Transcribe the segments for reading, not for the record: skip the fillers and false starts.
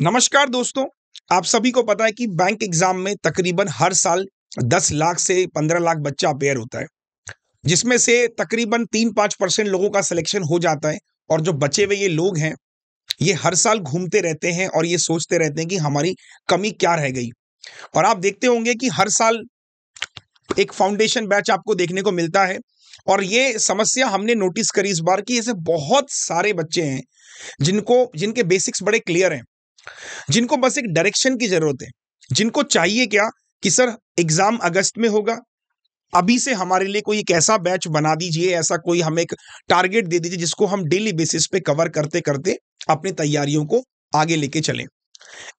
नमस्कार दोस्तों। आप सभी को पता है कि बैंक एग्जाम में तकरीबन हर साल 10 लाख से 15 लाख बच्चा अपेयर होता है, जिसमें से तकरीबन 3-5% लोगों का सिलेक्शन हो जाता है। और जो बचे हुए ये लोग हैं, ये हर साल घूमते रहते हैं और ये सोचते रहते हैं कि हमारी कमी क्या रह गई। और आप देखते होंगे कि हर साल एक फाउंडेशन बैच आपको देखने को मिलता है। और ये समस्या हमने नोटिस करी इस बार कि ऐसे बहुत सारे बच्चे हैं जिनके बेसिक्स बड़े क्लियर हैं, जिनको बस एक डायरेक्शन की जरूरत है। जिनको चाहिए क्या कि सर एग्जाम अगस्त में होगा, अभी से हमारे लिए कोई एक ऐसा बैच बना दीजिए, ऐसा कोई हमें एक टारगेट दे दीजिए जिसको हम डेली बेसिस पे कवर करते करते अपनी तैयारियों को आगे लेके चलें।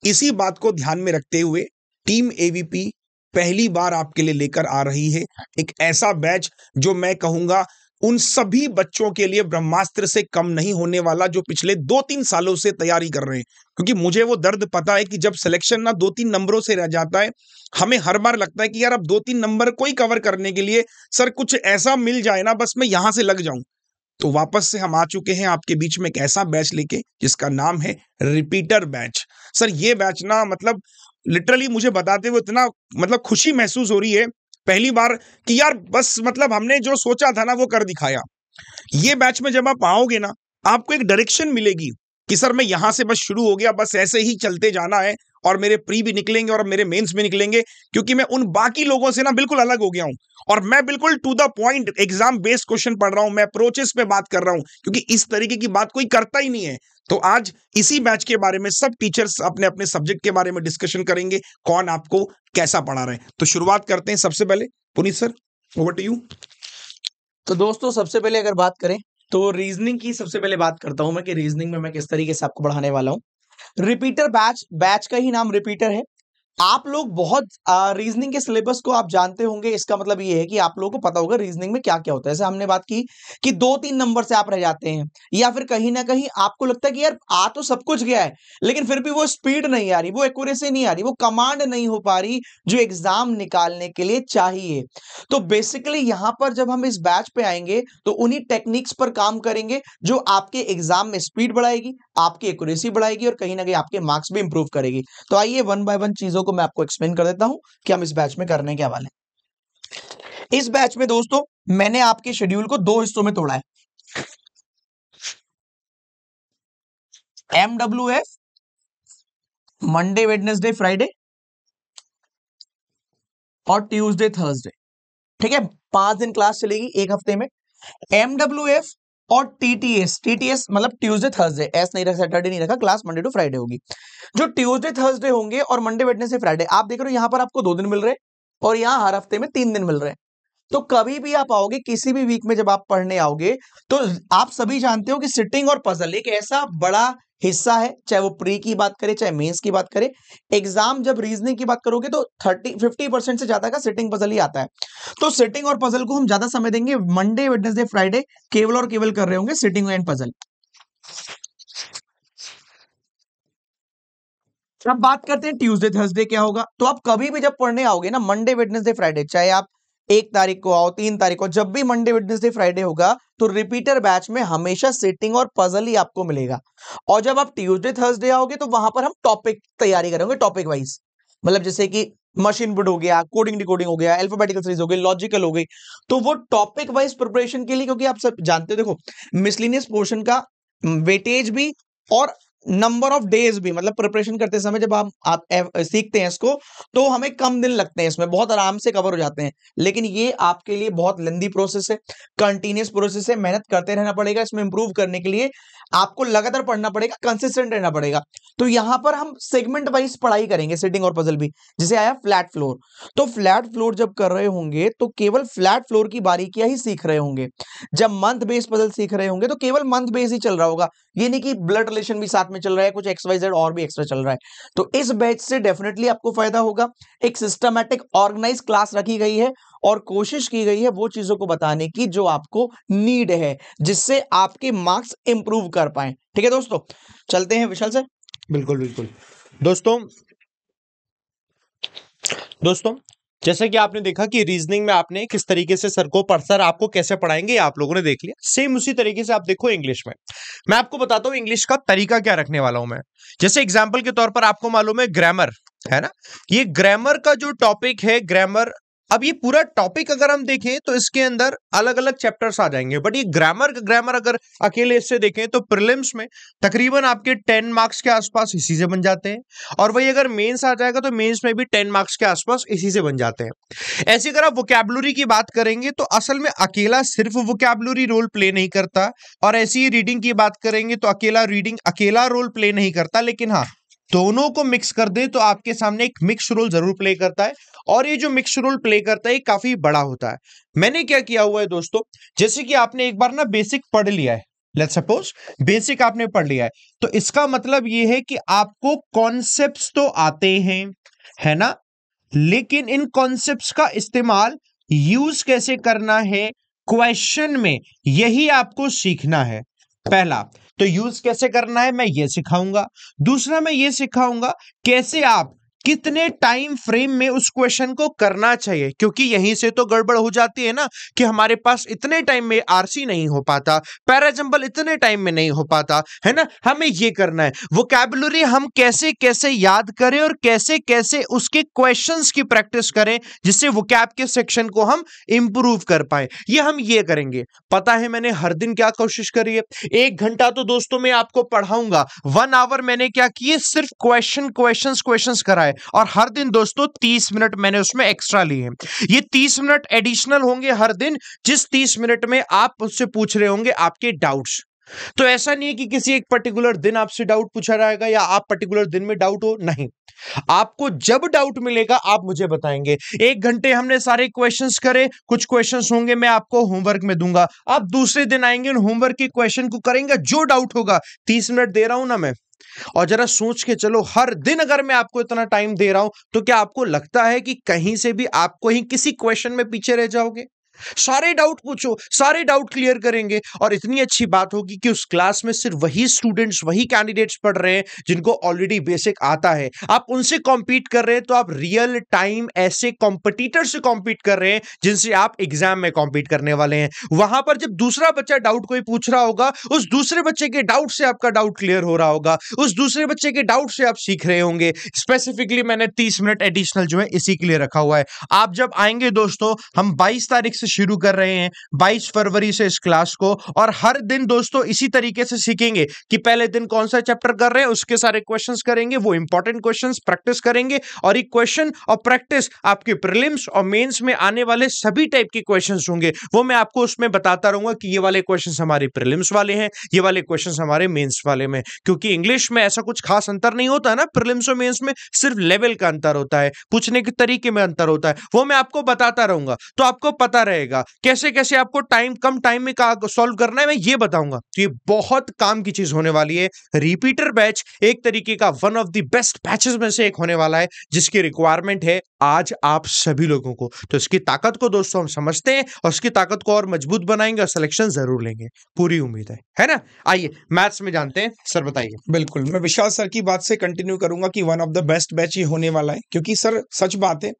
इसी बात को ध्यान में रखते हुए टीम एवीपी पहली बार आपके लिए लेकर आ रही है एक ऐसा बैच जो मैं कहूंगा उन सभी बच्चों के लिए ब्रह्मास्त्र से कम नहीं होने वाला जो पिछले 2-3 सालों से तैयारी कर रहे हैं। क्योंकि मुझे वो दर्द पता है कि जब सिलेक्शन ना 2-3 नंबरों से रह जाता है, हमें हर बार लगता है कि यार अब 2-3 नंबर कोई कवर करने के लिए सर कुछ ऐसा मिल जाए ना, बस मैं यहां से लग जाऊं। तो वापस से हम आ चुके हैं आपके बीच में एक ऐसा बैच लेके जिसका नाम है रिपीटर बैच। सर ये बैच ना मतलब लिटरली मुझे बताते हुए इतना मतलब खुशी महसूस हो रही है पहली बार कि यार बस मतलब हमने जो सोचा था ना वो कर दिखाया। ये बैच में जब आप आओगे ना, आपको एक डायरेक्शन मिलेगी कि सर मैं यहां से बस शुरू हो गया, बस ऐसे ही चलते जाना है। और मेरे प्री भी निकलेंगे और मेरे मेंस भी निकलेंगे, क्योंकि मैं उन बाकी लोगों से ना बिल्कुल अलग हो गया हूं। और मैं बिल्कुल to the point exam based question पढ़ रहा हूं, मैं अप्रोचेस पे बात कर रहा हूं, क्योंकि इस तरीके की बात कोई करता ही नहीं है। तो आज इसी बैच के बारे में सब टीचर्स अपने अपने सब्जेक्ट के बारे में डिस्कशन करेंगे, कौन आपको कैसा पढ़ा रहे हैं। तो शुरुआत करते हैं सबसे पहले Puneet sir, over to you. तो दोस्तों सबसे पहले अगर बात करें तो रीजनिंग की सबसे पहले बात करता हूं मैं कि रीजनिंग में मैं किस तरीके से आपको पढ़ाने वाला हूं। रिपीटर बैच का ही नाम रिपीटर है। आप लोग बहुत रीजनिंग के सिलेबस को आप जानते होंगे। इसका मतलब ये है कि आप लोगों को पता होगा रीजनिंग में क्या क्या होता है। जैसे हमने बात की कि 2-3 नंबर से आप रह जाते हैं, या फिर कहीं ना कहीं आपको लगता है कि यार आ तो सब कुछ गया है, लेकिन फिर भी वो स्पीड नहीं आ रही, वो एक्यूरेसी नहीं आ रही, वो कमांड नहीं हो पा रही जो एग्जाम निकालने के लिए चाहिए। तो बेसिकली यहां पर जब हम इस बैच पे आएंगे तो उन्हीं टेक्निक्स पर काम करेंगे जो आपके एग्जाम में स्पीड बढ़ाएगी, आपकी एक्यूरेसी बढ़ाएगी और कहीं ना कहीं आपके मार्क्स भी इंप्रूव करेगी। तो आइए वन बाय वन चीजों को मैं आपको एक्सप्लेन कर देता हूं कि हम इस बैच में करने क्या वाले हैं। इस बैच में दोस्तों मैंने आपके शेड्यूल को 2 हिस्सों में तोड़ा है। MWF मंडे वेडनेसडे फ्राइडे और ट्यूसडे थर्सडे। ठीक है, 5 दिन क्लास चलेगी एक हफ्ते में। MWF और टीटीएस मतलब ट्यूसडे थर्सडे, एस नहीं रखा, सैटरडे नहीं रखा, क्लास मंडे टू फ्राइडे होगी। जो ट्यूसडे थर्सडे होंगे और मंडे वेडनेसडे फ्राइडे, आप देख रहे हो यहां पर आपको 2 दिन मिल रहे हैं और यहां हर हफ्ते में 3 दिन मिल रहे हैं। तो कभी भी आप आओगे किसी भी वीक में, जब आप पढ़ने आओगे तो आप सभी जानते हो कि सिटिंग और पजल एक ऐसा बड़ा हिस्सा है, चाहे वो प्री की बात करें चाहे मेंस की बात करें। एग्जाम जब रीजनिंग की बात करोगे तो 50% से ज्यादा का सिटिंग पजल ही आता है। तो सिटिंग और पजल को हम ज्यादा समय देंगे। मंडे वेडनेसडे फ्राइडे केवल और केवल कर रहे होंगे सिटिंग एंड पजल। अब बात करते हैं ट्यूसडे थर्सडे क्या होगा। तो आप कभी भी जब पढ़ने आओगे ना, मंडे वेडनेसडे फ्राइडे, चाहे आप 1 तारीख को आओ 3 तारीख को, जब भी मंडे वेडनेसडे फ्राइडे होगा तो रिपीटर बैच में हमेशा सिटिंग और पजल ही आपको मिलेगा। और जब आप ट्यूसडे थर्सडे आओगे तो वहां पर हम टॉपिक तैयारी करेंगे, टॉपिक वाइज। मतलब जैसे कि मशीन बुड हो गया, कोडिंग डिकोडिंग हो गया, अल्फाबेटिकल सीरीज हो गई, लॉजिकल हो गई। तो वो टॉपिक वाइज प्रिपरेशन के लिए, क्योंकि आप सब जानते हो देखो मिसलिनियस पोर्शन का वेटेज भी और नंबर ऑफ डेज भी, मतलब प्रिपरेशन करते समय जब सीखते हैं इसको तो हमें कम दिन लगते हैं, इसमें बहुत आराम से कवर हो जाते हैं। लेकिन ये आपके लिए बहुत लेंदी प्रोसेस है, कंटिन्यूस प्रोसेस है, मेहनत करते रहना पड़ेगा। इसमें इंप्रूव करने के लिए आपको लगातार पढ़ना पड़ेगा, कंसिस्टेंट रहना पड़ेगा। तो यहां पर हम सेगमेंट वाइज पढ़ाई करेंगे सिटिंग और पजल भी। जैसे आया फ्लैट फ्लोर, तो फ्लैट फ्लोर जब कर रहे होंगे तो केवल फ्लैट फ्लोर की बारीकियां ही सीख रहे होंगे। जब मंथ बेस पजल सीख रहे होंगे तो केवल मंथ बेस ही चल रहा होगा, ये नहीं कि ब्लड रिलेशन भी साथ में चल रहा है, कुछ XYZ और भी एक्स्ट्रा चल रहा है। तो इस बैच से डेफिनेटली आपको फायदा होगा। एक सिस्टमैटिक ऑर्गेनाइज क्लास रखी गई है और कोशिश की गई है वो चीजों को बताने की जो आपको नीड है, जिससे आपके मार्क्स इंप्रूव कर पाए। ठीक है दोस्तों, चलते हैं विशाल सर। बिल्कुल बिल्कुल। दोस्तों दोस्तों जैसे कि आपने देखा कि रीजनिंग में आपने किस तरीके से सर को सर आपको कैसे पढ़ाएंगे आप लोगों ने देख लिया, सेम उसी तरीके से आप देखो इंग्लिश में। मैं आपको बताता हूं इंग्लिश का तरीका क्या रखने वाला हूं मैं। जैसे एग्जांपल के तौर पर आपको मालूम है ग्रामर है ना, ये ग्रामर का जो टॉपिक है ग्रामर, अब ये पूरा टॉपिक अगर हम देखें तो इसके अंदर अलग अलग चैप्टर्स आ जाएंगे, बट ये ग्रामर अगर अकेले इससे देखें तो प्रीलिम्स में तकरीबन आपके 10 मार्क्स के आसपास इसी से बन जाते हैं, और वही अगर मेंस आ जाएगा तो मेंस में भी 10 मार्क्स के आसपास इसी से बन जाते हैं। ऐसे अगर आप वोकैबुलरी की बात करेंगे तो असल में अकेला सिर्फ वोकैबुलरी रोल प्ले नहीं करता, और ऐसी ही रीडिंग की बात करेंगे तो अकेला रीडिंग अकेला रोल प्ले नहीं करता, लेकिन हाँ दोनों को मिक्स कर दे तो आपके सामने एक मिक्स रोल जरूर प्ले करता है, और ये जो मिक्स रोल प्ले करता है ये काफी बड़ा होता है। मैंने क्या किया हुआ है दोस्तों, जैसे कि आपने एक बार ना बेसिक पढ़ लिया है, लेट्स सपोज बेसिक आपने पढ़ लिया है, तो इसका मतलब ये है कि आपको कॉन्सेप्ट्स तो आते हैं है ना, लेकिन इन कॉन्सेप्ट्स का इस्तेमाल यूज कैसे करना है क्वेश्चन में, यही आपको सीखना है। पहला तो यूज कैसे करना है मैं ये सिखाऊंगा, दूसरा मैं ये सिखाऊंगा कैसे आप कितने टाइम फ्रेम में उस क्वेश्चन को करना चाहिए, क्योंकि यहीं से तो गड़बड़ हो जाती है ना कि हमारे पास इतने टाइम में आरसी नहीं हो पाता, पैराजंबल इतने टाइम में नहीं हो पाता है ना, हमें ये करना है। वोकैबुलरी हम कैसे कैसे याद करें और कैसे कैसे उसके क्वेश्चंस की प्रैक्टिस करें जिससे वोकैब के सेक्शन को हम इंप्रूव कर पाए, ये हम ये करेंगे। पता है मैंने हर दिन क्या कोशिश करी है, 1 घंटा तो दोस्तों मैं आपको पढ़ाऊंगा, 1 आवर मैंने क्या किए सिर्फ क्वेश्चंस कराए, और हर दिन दोस्तों 30 मिनट मैंने उसमें एक्स्ट्रा लिए। ये 30 मिनट एडिशनल होंगे हर दिन, जिस 30 मिनट में आप मुझसे पूछ रहे होंगे आपके डाउट्स। तो ऐसा नहीं है कि किसी एक पर्टिकुलर दिन आपसे डाउट पूछा जाएगा या आप पर्टिकुलर दिन में डाउट हो, नहीं, आपको जब डाउट मिलेगा आप मुझे बताएंगे। 1 घंटे हमने सारे क्वेश्चंस करे, कुछ क्वेश्चंस होंगे मैं आपको होमवर्क में दूंगा, आप दूसरे दिन आएंगे होमवर्क के क्वेश्चन को करेंगे, जो डाउट होगा 30 मिनट दे रहा हूं ना मैं। और जरा सोच के चलो हर दिन अगर मैं आपको इतना टाइम दे रहा हूं तो क्या आपको लगता है कि कहीं से भी आपको ही किसी क्वेश्चन में पीछे रह जाओगे? सारे डाउट पूछो, सारे डाउट क्लियर करेंगे, और इतनी अच्छी बात होगी कि उस क्लास में सिर्फ वही स्टूडेंट्स वही कैंडिडेट्स पढ़ रहे हैं जिनको ऑलरेडी बेसिक आता है, आप उनसे कॉम्पीट कर रहे हैं, तो आप रियल टाइम ऐसे कॉम्पिटिटर से कॉम्पीट कर रहे हैं जिनसे आप एग्जाम में कॉम्पीट करने वाले हैं। वहां पर जब दूसरा बच्चा डाउट कोई पूछ रहा होगा, उस दूसरे बच्चे के डाउट से आपका डाउट क्लियर हो रहा होगा, उस दूसरे बच्चे के डाउट से आप सीख रहे होंगे। स्पेसिफिकली मैंने 30 मिनट एडिशनल जो है इसी के लिए रखा हुआ है। आप जब आएंगे दोस्तों, हम 22 तारीख शुरू कर रहे हैं, 22 फरवरी से इस क्लास को, और हर दिन दोस्तों इसी तरीके से सीखेंगे कि पहले दिन कौन सा चैप्टर कर रहे हैं उसके सारे क्वेश्चंस करेंगे, वो इंपॉर्टेंट क्वेश्चंस प्रैक्टिस करेंगे, और ये क्वेश्चन और प्रैक्टिस आपके प्रीलिम्स और मेंस में आने वाले सभी टाइप के क्वेश्चंस होंगे, वो मैं आपको उसमें बताता रहूंगा कि ये वाले क्वेश्चंस हमारे प्रीलिम्स वाले हैं, ये वाले क्वेश्चंस हमारे मेंस वाले में। क्योंकि इंग्लिश में ऐसा कुछ खास अंतर नहीं होता है ना, प्रीलिम्स और मेंस में सिर्फ लेवल का अंतर होता है, पूछने के तरीके में अंतर होता है, वो मैं आपको बताता रहूंगा, तो आपको पता रहेगा कैसे कैसे आपको कम टाइम में सॉल्व करना है, मैं ये बताऊंगा। तो ये बहुत काम की चीज होने वाली है। रिपीटर बैच एक तरीके का one of the best batches में से एक होने वाला है, जिसकी रिक्वायरमेंट है आज आप सभी लोगों को। तो इसकी ताकत को दोस्तों हम समझते हैं, और उसकी ताकत को और मजबूत बनाएंगे और सिलेक्शन जरूर लेंगे, पूरी उम्मीद है ना। आइए मैथ्स में जानते हैं, सर बताइए। बिल्कुल, मैं विशाल सर की बात से कंटिन्यू करूंगा कि one of the best batch ये होने वाला है, क्योंकि सर सच बात है,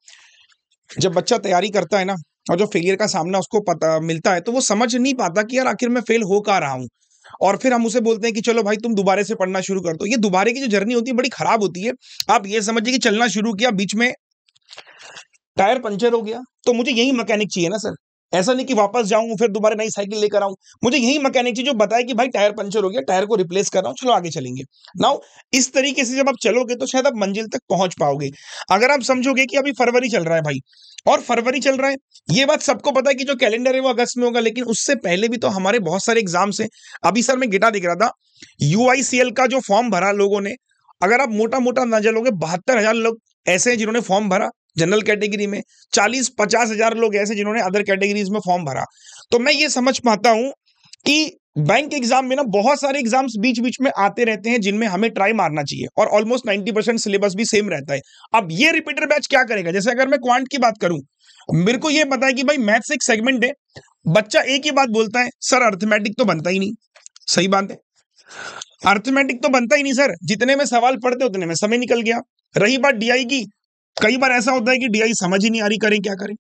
जब बच्चा तैयारी करता है ना और जो फेलियर का सामना उसको पता मिलता है, तो वो समझ नहीं पाता कि यार आखिर मैं फेल हो कहाँ रहा हूँ, और फिर हम उसे बोलते हैं कि चलो भाई तुम दोबारा से पढ़ना शुरू कर दो। ये दोबारा की जो जर्नी होती है बड़ी खराब होती है। आप ये समझिए कि चलना शुरू किया, बीच में टायर पंचर हो गया, तो मुझे यही मैकेनिक चाहिए ना सर, ऐसा नहीं कि वापस जाऊं फिर दोबारा नई साइकिल लेकर आऊं, मुझे यही मैकेनिक चाहिए जो बताए कि भाई टायर पंचर हो गया, टायर को रिप्लेस कर रहा हूं, चलो आगे चलेंगे। नाउ इस तरीके से जब आप चलोगे तो शायद आप मंजिल तक पहुंच पाओगे। अगर आप समझोगे कि अभी फरवरी चल रहा है भाई, और फरवरी चल रहा है, ये बात सबको पता है कि जो कैलेंडर है वो अगस्त में होगा, लेकिन उससे पहले भी तो हमारे बहुत सारे एग्जाम्स हैं। अभी सर मैं गिटा दिख रहा था, UICL का जो फॉर्म भरा लोगों ने, अगर आप मोटा मोटा ना चलोगे 72,000 लोग ऐसे हैं जिन्होंने फॉर्म भरा जनरल कैटेगरी में, 40-50 हजार लोग ऐसे जिन्होंने अदर कैटेगरीज में फॉर्म भरा। तो मैं ये समझ पाता हूं कि बैंक एग्जाम में ना बहुत सारे एग्जाम्स बीच बीच में आते रहते हैं जिनमें हमें ट्राई मारना चाहिए, और ऑलमोस्ट 90% सिलेबस भी सेम रहता है। अब ये रिपीटर बैच क्या करेगा, जैसे अगर मैं क्वांट की बात करूं, मेरे को ये पता है कि भाई मैथ्स एक सेगमेंट है, बच्चा एक ही बात बोलता है, सर अर्थमेटिक तो बनता ही नहीं। सही बात है, अर्थमेटिक तो बनता ही नहीं सर, जितने में सवाल पढ़ते उतने में समय निकल गया। रही बात DI की, कई बार ऐसा होता है कि डीआई समझ ही नहीं आ रही, करें क्या करें।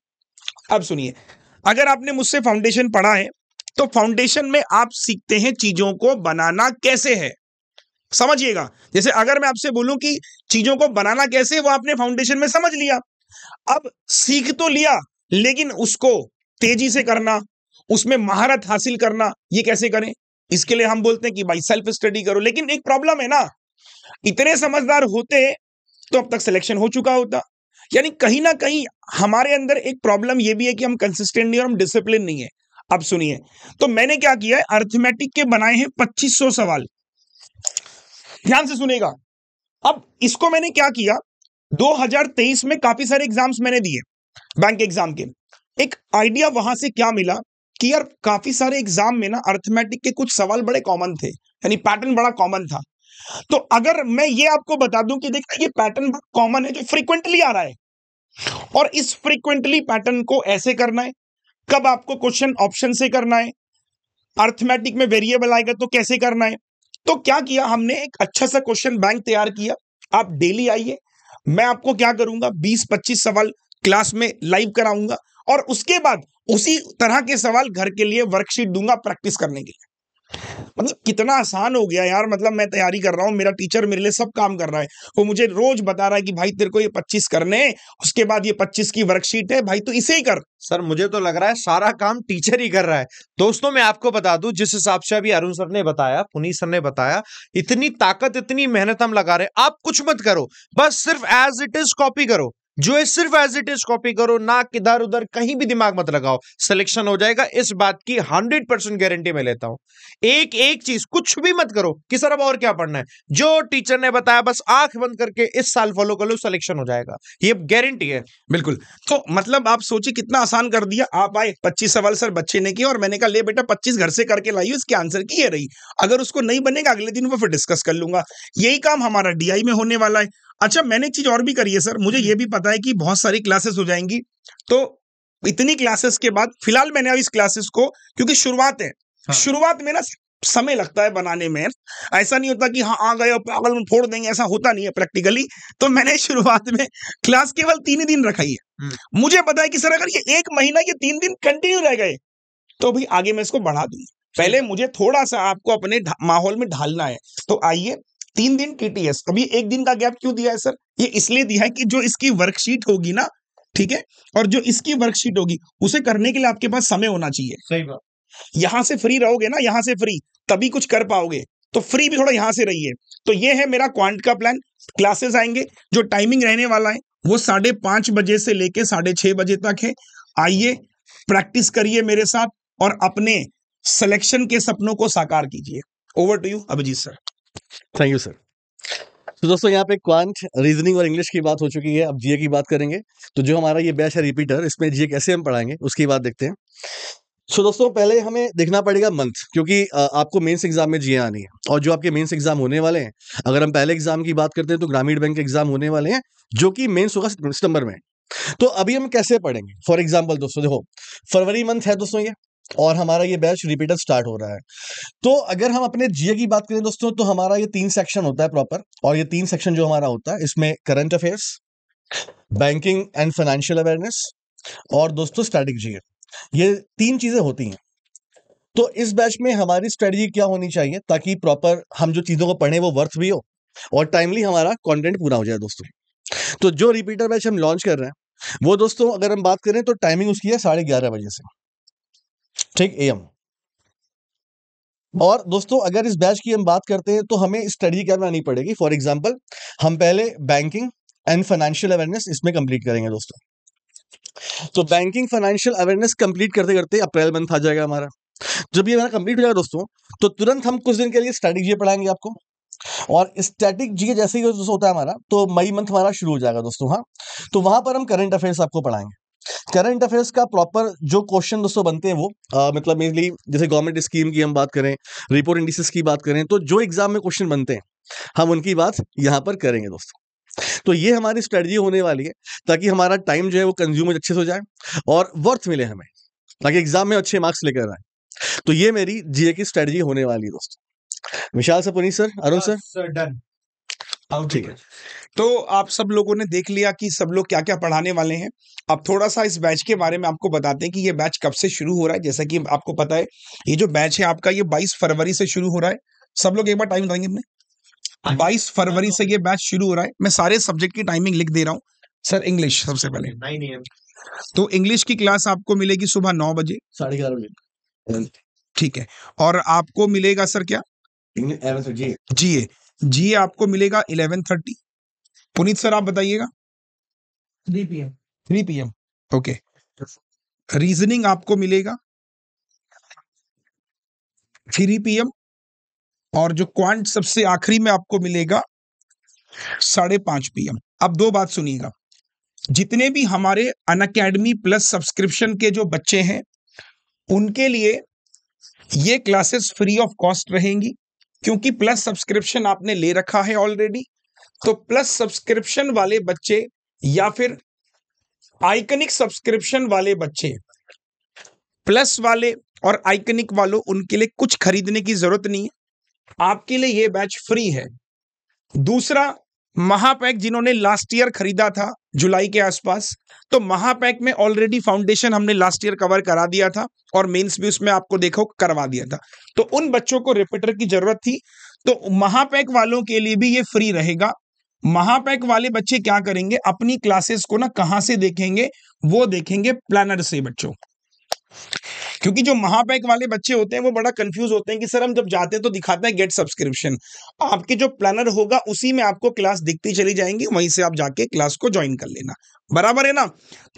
अब सुनिए, अगर आपने मुझसे फाउंडेशन पढ़ा है तो फाउंडेशन में आप सीखते हैं चीजों को बनाना कैसे है। समझिएगा, जैसे अगर मैं आपसे बोलूं कि चीजों को बनाना कैसे, वो आपने फाउंडेशन में समझ लिया। अब सीख तो लिया, लेकिन उसको तेजी से करना, उसमें महारत हासिल करना, ये कैसे करें? इसके लिए हम बोलते हैं कि भाई सेल्फ स्टडी करो। लेकिन एक प्रॉब्लम है ना, इतने समझदार होते तो अब तक सिलेक्शन हो चुका होता। यानी कहीं ना कहीं हमारे अंदर एक प्रॉब्लम यह भी है कि हम कंसिस्टेंट नहीं और हम डिसिप्लिन नहीं है। अब सुनिए, तो मैंने क्या किया है, अर्थमेटिक के बनाए हैं 2500 सवाल। ध्यान से सुनेगा। अब इसको मैंने क्या किया, 2023 में काफी सारे एग्जाम्स मैंने दिए बैंक एग्जाम के। एक आइडिया वहां से क्या मिला कि यार काफी सारे एग्जाम में ना अर्थमेटिक के कुछ सवाल बड़े कॉमन थे, यानी पैटर्न बड़ा कॉमन था। तो अगर मैं ये आपको बता दूं कि देखना ये पैटर्न बड़ा कॉमन है जो फ्रीक्वेंटली आ रहा है, और इस फ्रीक्वेंटली पैटर्न को ऐसे करना है, कब आपको क्वेश्चन ऑप्शन से करना है, अर्थमेटिक में वेरिएबल आएगा तो कैसे करना है। तो क्या किया हमने, एक अच्छा सा क्वेश्चन बैंक तैयार किया। आप डेली आइए, मैं आपको क्या करूंगा, 20-25 सवाल क्लास में लाइव कराऊंगा, और उसके बाद उसी तरह के सवाल घर के लिए वर्कशीट दूंगा प्रैक्टिस करने के लिए। मतलब कितना आसान हो गया यार। मतलब मैं तैयारी कर रहा हूं, मेरा टीचर मेरे लिए सब काम कर रहा है, वो मुझे रोज बता रहा है कि भाई तेरे को ये 25 करने, उसके बाद ये 25 की वर्कशीट है, भाई तो इसे ही कर। सर मुझे तो लग रहा है सारा काम टीचर ही कर रहा है। दोस्तों मैं आपको बता दूं, जिस हिसाब से अभी अरुण सर ने बताया, पुनीत सर ने बताया, इतनी ताकत इतनी मेहनत हम लगा रहे हैं। आप कुछ मत करो, बस सिर्फ एज इट इज कॉपी करो, जो है सिर्फ एज इट इज कॉपी करो, ना किधर उधर कहीं भी दिमाग मत लगाओ, सिलेक्शन हो जाएगा। इस बात की 100% गारंटी मैं लेता हूं। एक एक चीज कुछ भी मत करो कि सर अब और क्या पढ़ना है, जो टीचर ने बताया बस आंख बंद करके इस साल फॉलो कर लो, सिलेक्शन हो जाएगा, ये गारंटी है। बिल्कुल। तो मतलब आप सोचिए कितना आसान कर दिया। आप आए, 25 सवाल सर बच्चे ने किए, और मैंने कहा ले बेटा 25 घर से करके लाइए, इसके आंसर की ये रही। अगर उसको नहीं बनेगा अगले दिन वो फिर डिस्कस कर लूंगा। यही काम हमारा डीआई में होने वाला है। अच्छा, मैंने एक चीज और भी करी है सर, मुझे ये भी पता है कि बहुत सारी क्लासेस हो जाएंगी, तो इतनी क्लासेस के बाद फिलहाल मैंने अब इस क्लासेस को, क्योंकि शुरुआत है, शुरुआत में ना समय लगता है बनाने में, ऐसा नहीं होता कि हाँ आ गए और पागल में फोड़ देंगे, ऐसा होता नहीं है प्रैक्टिकली। तो मैंने शुरुआत में क्लास केवल 3 ही दिन रखाई है। मुझे पता है कि सर अगर ये 1 महीना ये 3 दिन कंटिन्यू रह गए तो भाई आगे मैं इसको बढ़ा दूंगा। पहले मुझे थोड़ा सा आपको अपने माहौल में ढालना है। तो आइए, 3 दिन टीटीएस। अभी 1 दिन का गैप क्यों दिया है सर? ये इसलिए दिया है कि जो इसकी वर्कशीट होगी ना, ठीक है, और जो इसकी वर्कशीट होगी उसे करने के लिए आपके पास समय होना चाहिए। सही बात। यहां से फ्री रहोगे ना, यहां से फ्री, तभी कुछ कर पाओगे। तो फ्री भी थोड़ा यहां से रहिए। तो ये है मेरा क्वांट का प्लान। क्लासेस आएंगे, जो टाइमिंग रहने वाला है वो 5:30 बजे से लेके 6:30 बजे तक है। आइए, प्रैक्टिस करिए मेरे साथ और अपने सिलेक्शन के सपनों को साकार कीजिए। Over to you Abhijeet sir. Thank you sir. तो दोस्तों यहाँ पे क्वांट, रीजनिंग और इंग्लिश की बात हो चुकी है, अब जीए की बात करेंगे। तो जो हमारा ये बैच है रिपीटर, इसमें जीए कैसे हम पढ़ाएंगे उसकी बात देखते हैं। सो दोस्तों पहले हमें देखना पड़ेगा मंथ, क्योंकि आपको मेंस एग्जाम में जीए आनी है, और जो आपके मेंस एग्जाम होने वाले हैं, अगर हम पहले एग्जाम की बात करते हैं तो ग्रामीण बैंक एग्जाम होने वाले हैं, जो कि मेंस होगा सितंबर में। तो अभी हम कैसे पढ़ेंगे? फॉर एग्जाम्पल दोस्तों देखो, फरवरी मंथ है दोस्तों ये, और हमारा ये बैच रिपीटर स्टार्ट हो रहा है। तो अगर हम अपने जीए की बात करें दोस्तों, तो हमारा ये 3 सेक्शन होता है प्रॉपर, और ये 3 सेक्शन जो हमारा होता है, इसमें current affairs, banking and financial awareness, और दोस्तों स्टैटिक जीए, ये 3 चीजें होती हैं। तो इस बैच में हमारी स्ट्रेटजी क्या होनी चाहिए, ताकि प्रॉपर हम जो चीजों को पढ़ें वो वर्थ भी हो और टाइमली हमारा कंटेंट पूरा हो जाए दोस्तों। तो जो रिपीटर बैच हम लॉन्च कर रहे हैं वो दोस्तों, अगर हम बात करें तो टाइमिंग उसकी है 11:30 बजे से, ठीक, AM। और दोस्तों अगर इस बैच की हम बात करते हैं तो हमें स्टडी क्या बनानी पड़ेगी। फॉर एग्जांपल, हम पहले बैंकिंग एंड फाइनेंशियल अवेयरनेस इसमें कंप्लीट करेंगे दोस्तों। तो बैंकिंग फाइनेंशियल अवेयरनेस कंप्लीट करते करते अप्रैल मंथ आ जाएगा हमारा। जब ये हमारा कंप्लीट हो जाएगा दोस्तों, तो तुरंत हम कुछ दिन के लिए स्टैटिक जीए पढ़ाएंगे आपको, और स्टैटिक जीए जैसे ही दोस्तों होता है हमारा, तो मई मंथ हमारा शुरू हो जाएगा दोस्तों। हाँ, तो वहां पर हम करंट अफेयर्स आपको पढ़ाएंगे। करंट अफेयर्स का प्रॉपर जो क्वेश्चन दोस्तों बनते हैं वो मतलब मेनली जैसे गवर्नमेंट स्कीम की हम बात करें, रिपोर्ट इंडिसेस की बात करें, तो जो एग्जाम में क्वेश्चन बनते हैं हम उनकी बात यहाँ पर करेंगे दोस्तों। तो ये हमारी स्ट्रेटजी होने वाली है, ताकि हमारा टाइम जो है वो कंज्यूम अच्छे से हो जाए और वर्थ मिले हमें, ताकि एग्जाम में अच्छे मार्क्स लेकर आए। तो ये मेरी जीए की स्ट्रेटजी होने वाली है दोस्तों। Vishal sir, Puneet sir, Arun sir, done. ठीक है। तो आप सब लोगों ने देख लिया कि सब लोग क्या क्या पढ़ाने वाले हैं। अब थोड़ा सा इस बैच के बारे में आपको बताते हैं कि ये बैच कब से शुरू हो रहा है। जैसा कि आपको पता है ये जो बैच है आपका ये 22 फरवरी से शुरू हो रहा है। सब लोग एक बार टाइम बताएंगे अपने। 22 फरवरी से ये बैच शुरू हो रहा है। मैं सारे सब्जेक्ट की टाइमिंग लिख दे रहा हूँ। सर इंग्लिश सबसे पहले 9 AM। तो इंग्लिश की क्लास आपको मिलेगी सुबह 9 बजे। 11:30 बजे। ठीक है। और आपको मिलेगा सर क्या जीए जीए आपको मिलेगा 11:30। पुनीत सर आप बताइएगा 3 PM 3 PM। ओके। रीजनिंग आपको मिलेगा 3 PM। और जो क्वांट सबसे आखिरी में आपको मिलेगा 5:30 PM। अब दो बात सुनिएगा, जितने भी हमारे अनअकैडमी प्लस सब्सक्रिप्शन के जो बच्चे हैं उनके लिए ये क्लासेस फ्री ऑफ कॉस्ट रहेंगी, क्योंकि प्लस सब्सक्रिप्शन आपने ले रखा है ऑलरेडी। तो प्लस सब्सक्रिप्शन वाले बच्चे या फिर आइकनिक सब्सक्रिप्शन वाले बच्चे, प्लस वाले और आइकनिक वालों, उनके लिए कुछ खरीदने की जरूरत नहीं है, आपके लिए ये बैच फ्री है। दूसरा, महापैक जिन्होंने लास्ट ईयर खरीदा था जुलाई के आसपास, तो महापैक में ऑलरेडी फाउंडेशन हमने लास्ट ईयर कवर करा दिया था और मेंस भी उसमें आपको देखो करवा दिया था। तो उन बच्चों को रिपीटर की जरूरत थी, तो महापैक वालों के लिए भी ये फ्री रहेगा। महापैक वाले बच्चे क्या करेंगे, अपनी क्लासेस को ना कहां से देखेंगे, वो देखेंगे प्लानर से बच्चों। क्योंकि जो महापैक वाले बच्चे होते हैं वो बड़ा कंफ्यूज होते हैं कि सर हम जब जाते हैं तो दिखाते हैं गेट सब्सक्रिप्शन। आपके जो प्लानर होगा उसी में आपको क्लास दिखती चली जाएंगी, वहीं से आप जाके क्लास को ज्वाइन कर लेना, बराबर है ना।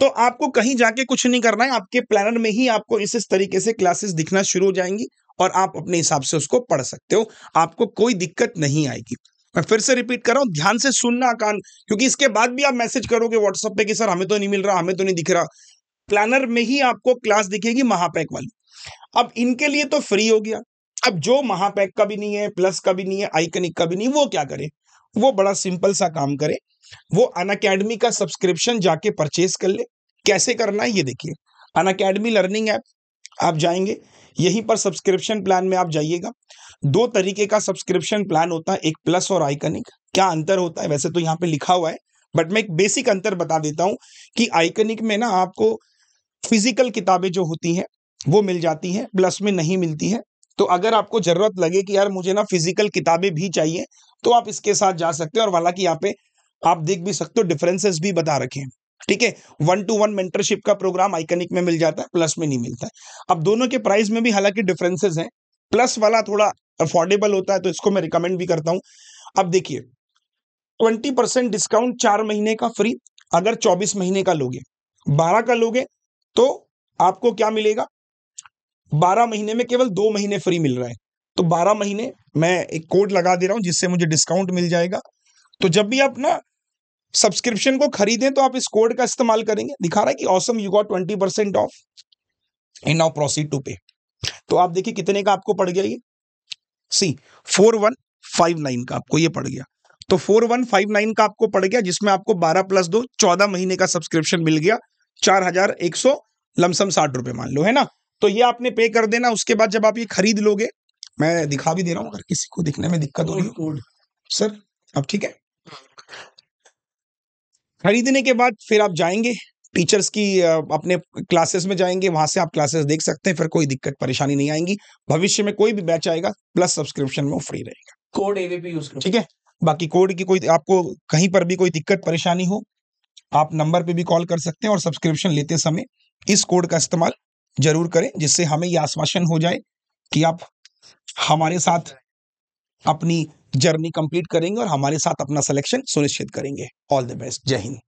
तो आपको कहीं जाके कुछ नहीं करना है, आपके प्लानर में ही आपको इस तरीके से क्लासेस दिखना शुरू हो जाएंगी और आप अपने हिसाब से उसको पढ़ सकते हो, आपको कोई दिक्कत नहीं आएगी। मैं फिर से रिपीट कर रहा हूं, ध्यान से सुनना कान, क्योंकि इसके बाद भी आप मैसेज करोगे व्हाट्सएप पे कि सर हमें तो नहीं मिल रहा, हमें तो नहीं दिख रहा। प्लानर में ही आपको क्लास दिखेगी महापैक वाली। अब इनके लिए तो फ्री हो गया। अब जो महापैक का भी नहीं है, प्लस का भी नहीं है, आइकनिक का भी नहीं, वो क्या करे, वो बड़ा सिंपल सा काम करे, वो अनअकैडमी का सब्सक्रिप्शन जाके परचेज कर ले। कैसे करना है ये देखिए, अनअकैडमी लर्निंग ऐप आप जाएंगे, यहीं पर सब्सक्रिप्शन प्लान में आप जाइएगा। दो तरीके का सब्सक्रिप्शन प्लान होता है, एक प्लस और आइकनिक। क्या अंतर होता है, वैसे तो यहाँ पे लिखा हुआ है, बट मैं एक बेसिक अंतर बता देता हूं कि आइकनिक में ना आपको फिजिकल किताबें जो होती हैं वो मिल जाती हैं, प्लस में नहीं मिलती है। तो अगर आपको जरूरत लगे कि यार मुझे ना फिजिकल किताबें भी चाहिए, तो आप इसके साथ जा सकते हैं। और हालांकि यहाँ पे आप देख भी सकते हो, डिफरेंसेस भी बता रखे हैं, ठीक है। 1-to-1 मेंटरशिप का प्रोग्राम आइकनिक में मिल जाता है, प्लस में नहीं मिलता है। अब दोनों के प्राइस में भी हालांकि डिफरेंसेस हैं, प्लस वाला थोड़ा अफोर्डेबल होता है, तो इसको मैं रिकमेंड भी करता हूं। अब देखिए 20% डिस्काउंट 4 महीने का फ्री, अगर 24 महीने का लोगे, 12 का लोगे तो आपको क्या मिलेगा, 12 महीने में केवल 2 महीने फ्री मिल रहा है। तो 12 महीने मैं एक कोड लगा दे रहा हूं जिससे मुझे डिस्काउंट मिल जाएगा। तो जब भी आप ना सब्सक्रिप्शन को खरीदें तो आप इस कोड का इस्तेमाल करेंगे। दिखा रहा है कि awesome you got 20% off and now proceed to pay. तो आप देखिए कितने का आपको पड़ गया ये, सी 4159 का आपको ये पड़ गया। तो 4159 का आपको पड़ गया, जिसमें आपको 12 + 2 14 महीने का सब्सक्रिप्शन मिल गया, 4100 लमसम 60 रुपए मान लो, है ना। तो ये आपने पे कर देना। उसके बाद जब आप ये खरीद लोगे, मैं दिखा भी दे रहा हूं अगर किसी को दिखने में दिक्कत हो रही हो सर, अब ठीक है। खरीदने के बाद फिर आप जाएंगे टीचर्स की अपने क्लासेस में जाएंगे, वहां से आप क्लासेस देख सकते हैं, फिर कोई दिक्कत परेशानी नहीं आएंगी। भविष्य में कोई भी बैच आएगा प्लस सब्सक्रिप्शन में वो फ्री रहेगा, कोड एवीपी यूज करो, ठीक है। बाकी कोड की कोई आपको कहीं पर भी कोई दिक्कत परेशानी हो, आप नंबर पे भी कॉल कर सकते हैं। और सब्सक्रिप्शन लेते समय इस कोड का इस्तेमाल जरूर करें, जिससे हमें यह आश्वासन हो जाए कि आप हमारे साथ अपनी जर्नी कंप्लीट करेंगे और हमारे साथ अपना सिलेक्शन सुनिश्चित करेंगे। ऑल द बेस्ट, जय हिंद।